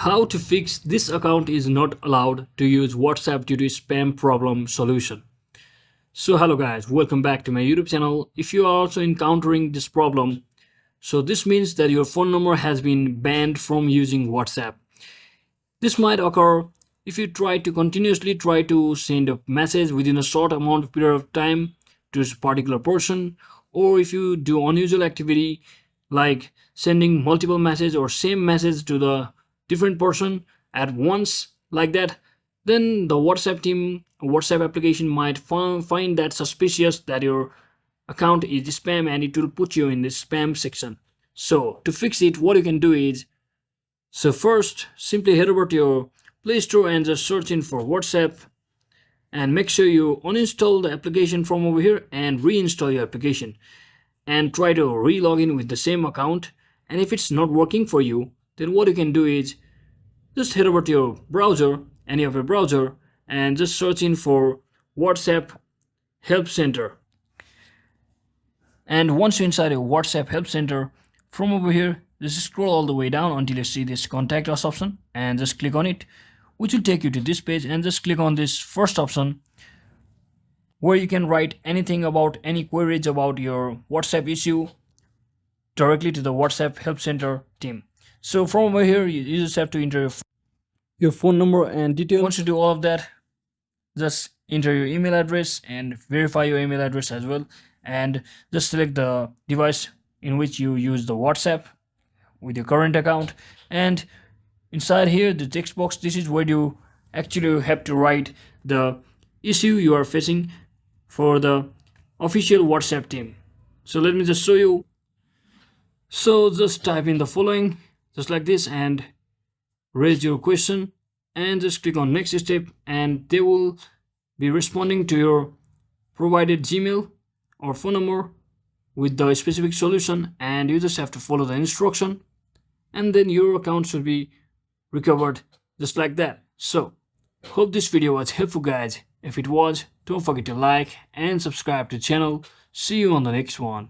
How to fix this account is not allowed to use WhatsApp due to spam problem solution. So hello guys, welcome back to my YouTube channel. If you are also encountering this problem, so this means that your phone number has been banned from using WhatsApp. This might occur if you continuously try to send a message within a short amount of period of time to a particular person, or if you do unusual activity like sending multiple messages or same message to the different person at once like that, then the WhatsApp application might find that suspicious that your account is spam and it will put you in this spam section. So to fix it, what you can do is, so first simply head over to your Play Store and just search in for WhatsApp, and make sure you uninstall the application from over here and reinstall your application and try to re-log in with the same account. And if it's not working for you, then what you can do is just head over to your browser, any of your browser, and just search in for WhatsApp Help Center. And once you're inside your WhatsApp Help Center, from over here, just scroll all the way down until you see this Contact Us option and just click on it, which will take you to this page, and just click on this first option where you can write anything about any queries about your WhatsApp issue directly to the WhatsApp Help Center team. So from over here, you just have to enter your phone number and details. Once you do all of that, just enter your email address and verify your email address as well, and just select the device in which you use the WhatsApp with your current account. And inside here, the text box, this is where you actually have to write the issue you are facing for the official WhatsApp team. So let me just show you. So just type in the following just like this and raise your question, and just click on next step, and they will be responding to your provided Gmail or phone number with the specific solution, and you just have to follow the instruction, and then your account should be recovered just like that. So hope this video was helpful guys. If it was, don't forget to like and subscribe to the channel. See you on the next one.